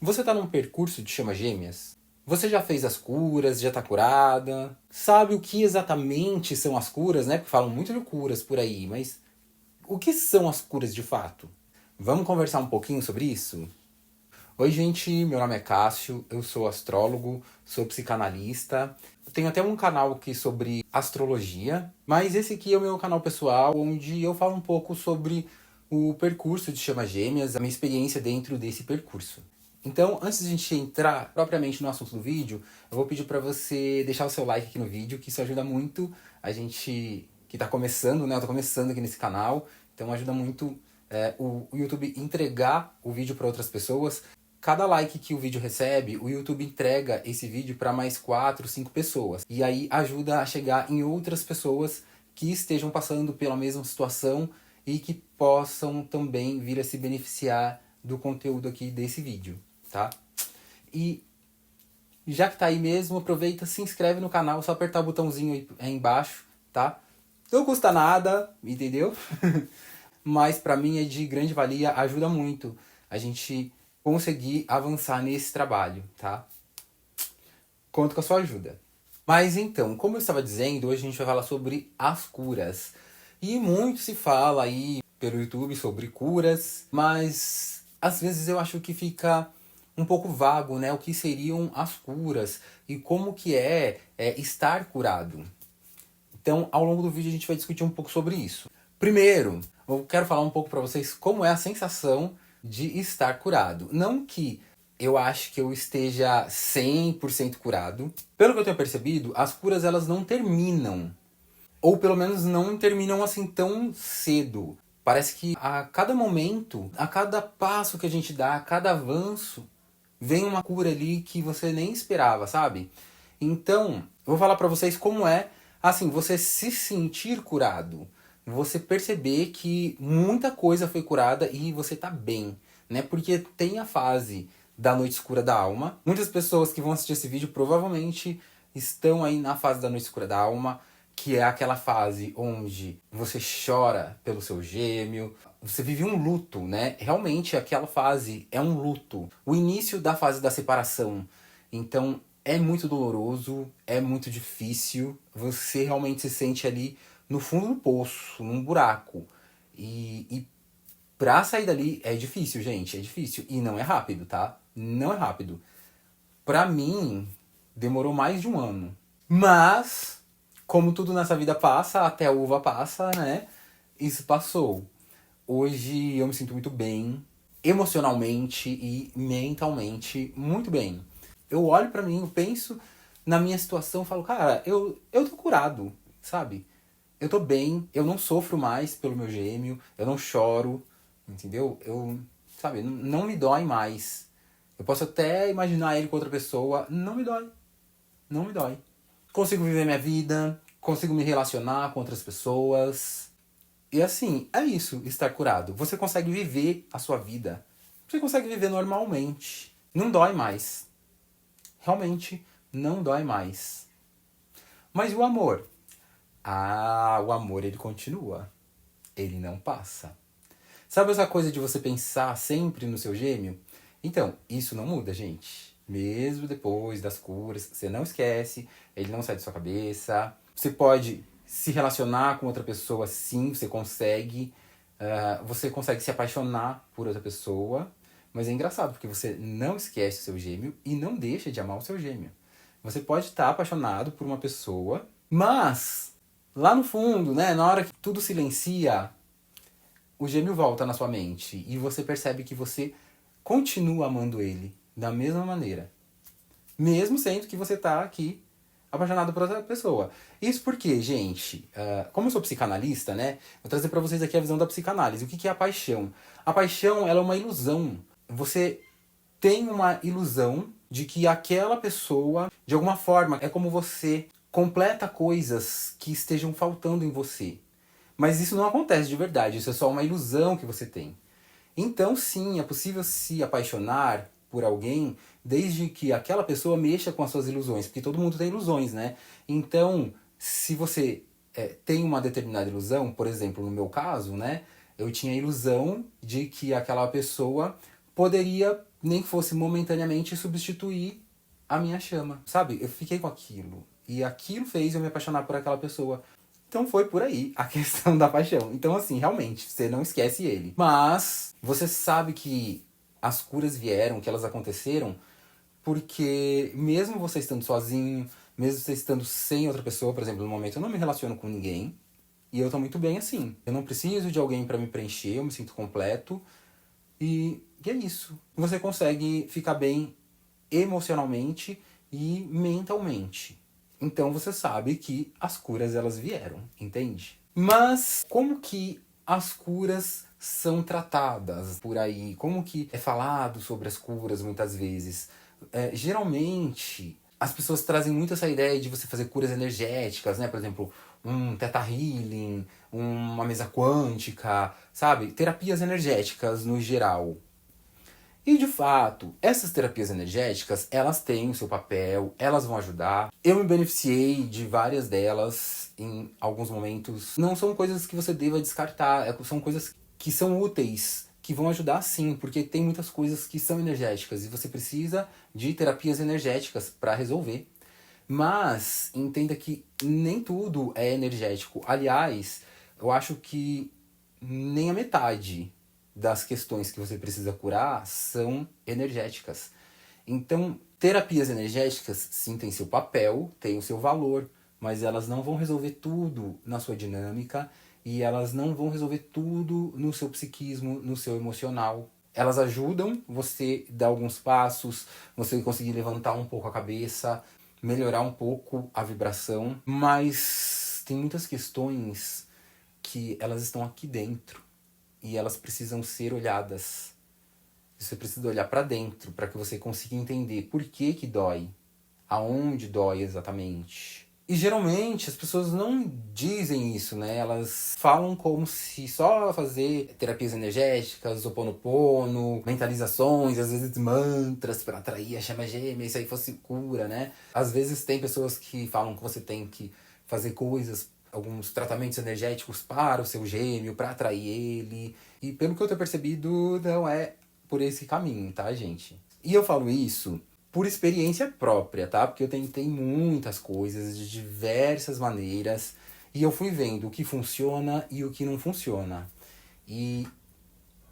Você está num percurso de chama gêmeas? Você já fez as curas, já está curada? Sabe o que exatamente são as curas, né? Porque falam muito de curas por aí, mas o que são as curas de fato? Vamos conversar um pouquinho sobre isso? Oi, gente, meu nome é Cássio, eu sou astrólogo, sou psicanalista. Eu tenho até um canal aqui sobre astrologia, mas esse aqui é o meu canal pessoal, onde eu falo um pouco sobre o percurso de chama gêmeas, a minha experiência dentro desse percurso. Então, antes de a gente entrar propriamente no assunto do vídeo, eu vou pedir para você deixar o seu like aqui no vídeo, que isso ajuda muito a gente que está começando, né? Eu tô começando aqui nesse canal, então ajuda muito o YouTube entregar o vídeo para outras pessoas. Cada like que o vídeo recebe, o YouTube entrega esse vídeo para mais 4, 5 pessoas. E aí ajuda a chegar em outras pessoas que estejam passando pela mesma situação e que possam também vir a se beneficiar do conteúdo aqui desse vídeo, tá? E já que tá aí mesmo, aproveita, se inscreve no canal, só apertar o botãozinho aí embaixo, tá? Não custa nada, entendeu? Mas pra mim é de grande valia, ajuda muito a gente conseguir avançar nesse trabalho, tá? Conto com a sua ajuda. Mas então, como eu estava dizendo, hoje a gente vai falar sobre as curas. E muito se fala aí pelo YouTube sobre curas, mas às vezes eu acho que fica um pouco vago, né? O que seriam as curas e como que é estar curado. Então, ao longo do vídeo a gente vai discutir um pouco sobre isso. Primeiro, eu quero falar um pouco para vocês como é a sensação de estar curado. Não que eu acho que eu esteja 100% curado. Pelo que eu tenho percebido, as curas elas não terminam. Ou pelo menos não terminam assim tão cedo. Parece que a cada momento, a cada passo que a gente dá, a cada avanço, vem uma cura ali que você nem esperava, sabe? Então, eu vou falar pra vocês como é, assim, você se sentir curado. Você perceber que muita coisa foi curada e você tá bem, né? Porque tem a fase da noite escura da alma. Muitas pessoas que vão assistir esse vídeo provavelmente estão aí na fase da noite escura da alma, que é aquela fase onde você chora pelo seu gêmeo, você vive um luto, né? Realmente aquela fase é um luto. O início da fase da separação. Então é muito doloroso, é muito difícil. Você realmente se sente ali no fundo do poço, num buraco. E pra sair dali é difícil, gente, é difícil. E não é rápido, tá? Não é rápido. Pra mim, demorou mais de um ano. Mas, como tudo nessa vida passa, até a uva passa, né? Isso passou. Hoje eu me sinto muito bem, emocionalmente e mentalmente muito bem. Eu olho pra mim, eu penso na minha situação e falo, cara, eu tô curado, sabe? Eu tô bem, eu não sofro mais pelo meu gêmeo, eu não choro, entendeu? Sabe, não me dói mais. Eu posso até imaginar ele com outra pessoa, não me dói, não me dói. Consigo viver minha vida, consigo me relacionar com outras pessoas. E assim, é isso, estar curado. Você consegue viver a sua vida. Você consegue viver normalmente. Não dói mais. Realmente não dói mais. Mas e o amor? Ah, o amor ele continua. Ele não passa. Sabe essa coisa de você pensar sempre no seu gêmeo? Então, isso não muda, gente. Mesmo depois das curas, você não esquece, ele não sai da sua cabeça. Você pode se relacionar com outra pessoa, sim, você consegue. Você consegue se apaixonar por outra pessoa. Mas é engraçado, porque você não esquece o seu gêmeo e não deixa de amar o seu gêmeo. Você pode estar apaixonado por uma pessoa, mas lá no fundo, né, na hora que tudo silencia, o gêmeo volta na sua mente e você percebe que você continua amando ele da mesma maneira. Mesmo sendo que você tá aqui apaixonado por outra pessoa. Isso porque, gente, como eu sou psicanalista, né, vou trazer pra vocês aqui a visão da psicanálise. O que é a paixão? A paixão, ela é uma ilusão. Você tem uma ilusão de que aquela pessoa, de alguma forma, é como você, completa coisas que estejam faltando em você. Mas isso não acontece de verdade, isso é só uma ilusão que você tem. Então, sim, é possível se apaixonar por alguém desde que aquela pessoa mexa com as suas ilusões, porque todo mundo tem ilusões, né? Então, se você tem uma determinada ilusão, por exemplo, no meu caso, né? Eu tinha a ilusão de que aquela pessoa poderia nem que fosse momentaneamente substituir a minha chama, sabe? Eu fiquei com aquilo. E aquilo fez eu me apaixonar por aquela pessoa. Então foi por aí a questão da paixão. Então, assim, realmente, você não esquece ele. Mas você sabe que as curas vieram, que elas aconteceram, porque mesmo você estando sozinho, mesmo você estando sem outra pessoa, por exemplo, no momento eu não me relaciono com ninguém, e eu tô muito bem assim. Eu não preciso de alguém pra me preencher, eu me sinto completo. E é isso. Você consegue ficar bem emocionalmente e mentalmente. Então você sabe que as curas elas vieram, entende? Mas como que as curas são tratadas por aí? Como que é falado sobre as curas muitas vezes? Geralmente as pessoas trazem muito essa ideia de você fazer curas energéticas, né? Por exemplo, um Theta Healing, uma mesa quântica, sabe? Terapias energéticas no geral. E de fato, essas terapias energéticas, elas têm o seu papel, elas vão ajudar. Eu me beneficiei de várias delas em alguns momentos. Não são coisas que você deva descartar, são coisas que são úteis, que vão ajudar sim, porque tem muitas coisas que são energéticas e você precisa de terapias energéticas para resolver. Mas entenda que nem tudo é energético. Aliás, eu acho que nem a metade das questões que você precisa curar são energéticas. Então, terapias energéticas, sim, têm seu papel, têm o seu valor, mas elas não vão resolver tudo na sua dinâmica e elas não vão resolver tudo no seu psiquismo, no seu emocional. Elas ajudam você dar alguns passos, você conseguir levantar um pouco a cabeça, melhorar um pouco a vibração, mas tem muitas questões que elas estão aqui dentro e elas precisam ser olhadas. Você precisa olhar para dentro para que você consiga entender por que dói, aonde dói exatamente. E geralmente as pessoas não dizem isso, né? Elas falam como se só fazer terapias energéticas, Ho'oponopono, mentalizações, às vezes mantras para atrair a chama gêmea, isso aí fosse cura, né? Às vezes tem pessoas que falam que você tem que fazer coisas, alguns tratamentos energéticos para o seu gêmeo, para atrair ele. E pelo que eu tenho percebido, não é por esse caminho, tá, gente? E eu falo isso por experiência própria, tá? Porque eu tentei muitas coisas de diversas maneiras e eu fui vendo o que funciona e o que não funciona. E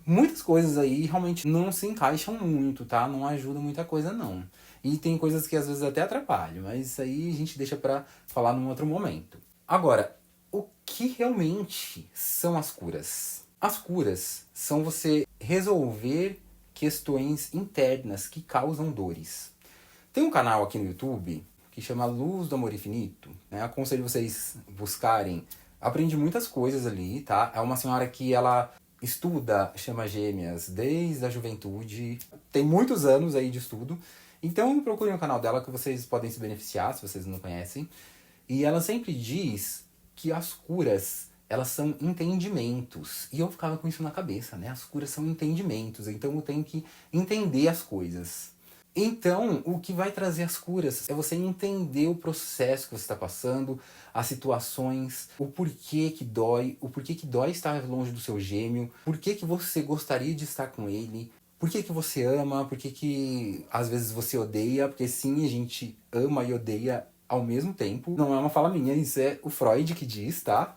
muitas coisas aí realmente não se encaixam muito, tá? Não ajuda muita coisa, não. E tem coisas que às vezes até atrapalham, mas isso aí a gente deixa pra falar num outro momento. Agora, o que realmente são as curas? As curas são você resolver questões internas que causam dores. Tem um canal aqui no YouTube que chama Luz do Amor Infinito, né? Aconselho vocês buscarem. Aprendi muitas coisas ali, tá? É uma senhora que ela estuda chamas gêmeas desde a juventude, tem muitos anos aí de estudo. Então procurem o canal dela que vocês podem se beneficiar, se vocês não conhecem. E ela sempre diz que as curas, elas são entendimentos. E eu ficava com isso na cabeça, né? As curas são entendimentos, então eu tenho que entender as coisas. Então, o que vai trazer as curas é você entender o processo que você está passando, as situações, o porquê que dói estar longe do seu gêmeo, por que você gostaria de estar com ele, por que você ama, por que às vezes você odeia, porque sim, a gente ama e odeia ao mesmo tempo. Não é uma fala minha, isso é o Freud que diz, tá?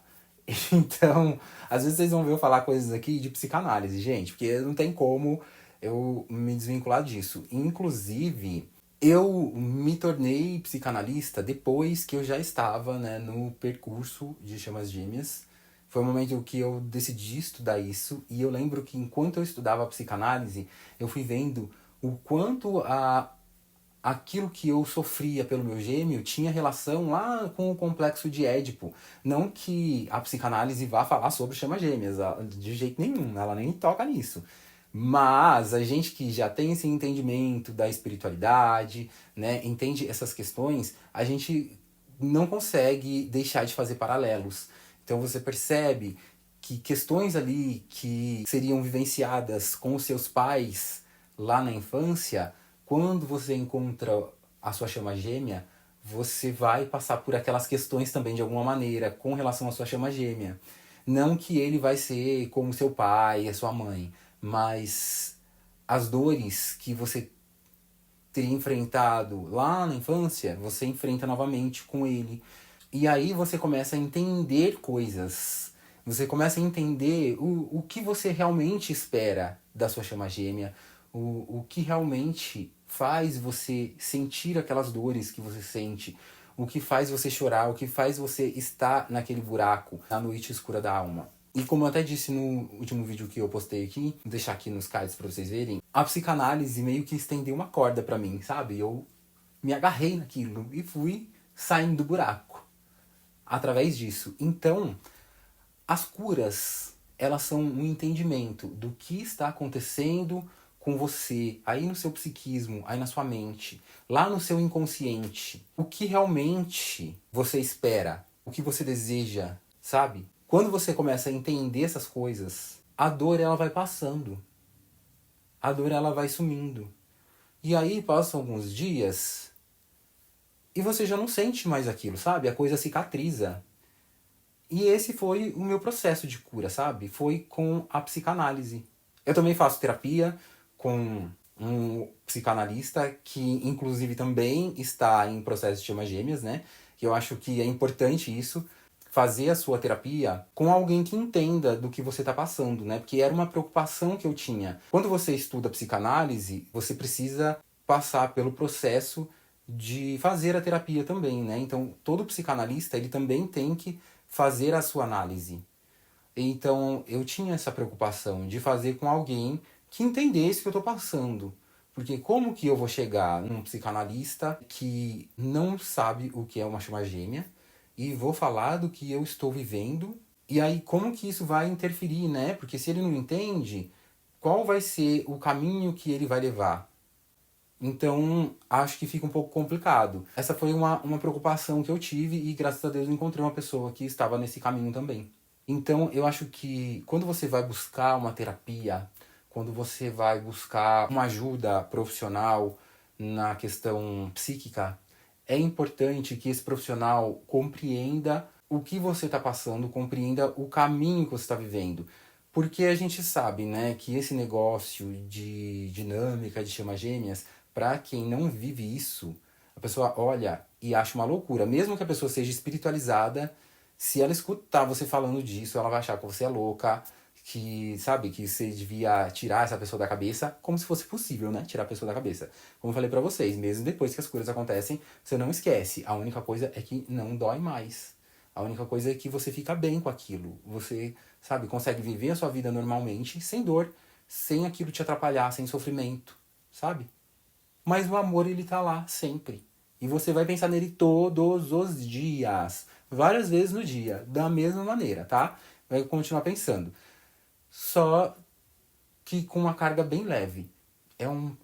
Então, às vezes vocês vão ver eu falar coisas aqui de psicanálise, gente, porque não tem como eu me desvincular disso. Inclusive, eu me tornei psicanalista depois que eu já estava, né, no percurso de chamas gêmeas. Foi o momento que eu decidi estudar isso. E eu lembro que enquanto eu estudava psicanálise, eu fui vendo o quanto aquilo que eu sofria pelo meu gêmeo tinha relação lá com o complexo de Édipo. Não que a psicanálise vá falar sobre chamas gêmeas, de jeito nenhum, ela nem toca nisso. Mas a gente que já tem esse entendimento da espiritualidade, né, entende essas questões, a gente não consegue deixar de fazer paralelos. Então você percebe que questões ali que seriam vivenciadas com os seus pais lá na infância, quando você encontra a sua chama gêmea, você vai passar por aquelas questões também de alguma maneira com relação à sua chama gêmea. Não que ele vai ser como seu pai, a sua mãe, mas as dores que você teria enfrentado lá na infância, você enfrenta novamente com ele. E aí você começa a entender coisas. Você começa a entender o que você realmente espera da sua chama gêmea, o que realmente faz você sentir aquelas dores que você sente, o que faz você chorar, o que faz você estar naquele buraco, na noite escura da alma. E como eu até disse no último vídeo que eu postei aqui, vou deixar aqui nos cards pra vocês verem, a psicanálise meio que estendeu uma corda pra mim, sabe? Eu me agarrei naquilo e fui saindo do buraco através disso. Então, as curas, elas são um entendimento do que está acontecendo com você, aí no seu psiquismo, aí na sua mente, lá no seu inconsciente. O que realmente você espera, o que você deseja, sabe? Quando você começa a entender essas coisas, a dor ela vai passando. A dor ela vai sumindo. E aí passam alguns dias e você já não sente mais aquilo, sabe? A coisa cicatriza. E esse foi o meu processo de cura, sabe? Foi com a psicanálise. Eu também faço terapia com um psicanalista que, inclusive, também está em processo de chama gêmeas, né? Que eu acho que é importante isso, fazer a sua terapia com alguém que entenda do que você está passando, né? Porque era uma preocupação que eu tinha. Quando você estuda psicanálise, você precisa passar pelo processo de fazer a terapia também, né? Então, todo psicanalista, ele também tem que fazer a sua análise. Então, eu tinha essa preocupação de fazer com alguém que entendesse o que eu estou passando. Porque como que eu vou chegar num psicanalista que não sabe o que é uma chama gêmea e vou falar do que eu estou vivendo? E aí, como que isso vai interferir, né? Porque se ele não entende, qual vai ser o caminho que ele vai levar? Então, acho que fica um pouco complicado. Essa foi uma preocupação que eu tive e, graças a Deus, encontrei uma pessoa que estava nesse caminho também. Então, eu acho que quando você vai buscar uma terapia, quando você vai buscar uma ajuda profissional na questão psíquica, é importante que esse profissional compreenda o que você está passando, compreenda o caminho que você está vivendo. Porque a gente sabe, né, que esse negócio de dinâmica, de chama gêmeas, para quem não vive isso, a pessoa olha e acha uma loucura. Mesmo que a pessoa seja espiritualizada, se ela escutar você falando disso, ela vai achar que você é louca, que, sabe, que você devia tirar essa pessoa da cabeça, como se fosse possível, né? Tirar a pessoa da cabeça. Como eu falei pra vocês, mesmo depois que as curas acontecem, você não esquece. A única coisa é que não dói mais. A única coisa é que você fica bem com aquilo. Você, sabe, consegue viver a sua vida normalmente, sem dor, sem aquilo te atrapalhar, sem sofrimento, sabe? Mas o amor, ele tá lá sempre. E você vai pensar nele todos os dias. Várias vezes no dia. Da mesma maneira, tá? Vai continuar pensando. Só que com uma carga bem leve.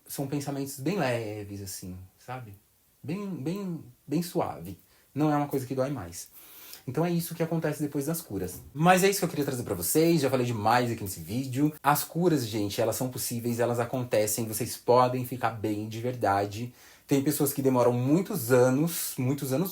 São pensamentos bem leves, assim, sabe? Bem suave. Não é uma coisa que dói mais. Então é isso que acontece depois das curas. Mas é isso que eu queria trazer pra vocês, já falei demais aqui nesse vídeo. As curas, gente, elas são possíveis, elas acontecem, vocês podem ficar bem de verdade. Tem pessoas que demoram muitos anos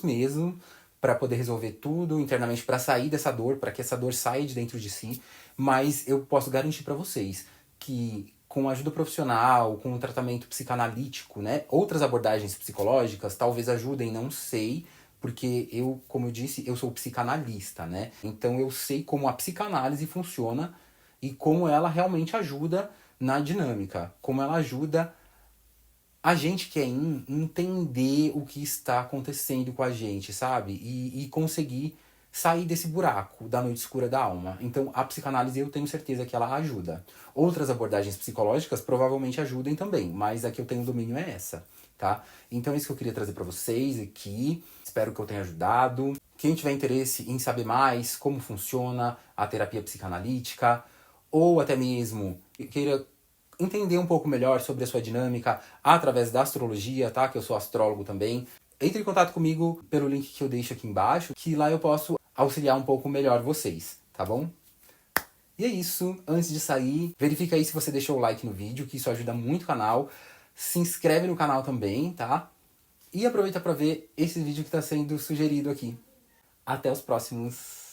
mesmo, pra poder resolver tudo internamente, pra sair dessa dor, pra que essa dor saia de dentro de si. Mas eu posso garantir pra vocês que com ajuda profissional, com um tratamento psicanalítico, né, outras abordagens psicológicas talvez ajudem, não sei, porque eu, como eu disse, eu sou psicanalista, né? Então eu sei como a psicanálise funciona e como ela realmente ajuda na dinâmica, como ela ajuda a gente que é entender o que está acontecendo com a gente, sabe? E conseguir sair desse buraco da noite escura da alma. Então, a psicanálise eu tenho certeza que ela ajuda. Outras abordagens psicológicas provavelmente ajudem também, mas a que eu tenho domínio é essa, tá? Então é isso que eu queria trazer pra vocês aqui. Espero que eu tenha ajudado. Quem tiver interesse em saber mais como funciona a terapia psicanalítica, ou até mesmo queira entender um pouco melhor sobre a sua dinâmica através da astrologia, tá? Que eu sou astrólogo também. Entre em contato comigo pelo link que eu deixo aqui embaixo, que lá eu posso auxiliar um pouco melhor vocês, tá bom? E é isso. Antes de sair, verifica aí se você deixou o like no vídeo, que isso ajuda muito o canal. Se inscreve no canal também, tá? E aproveita para ver esse vídeo que está sendo sugerido aqui. Até os próximos.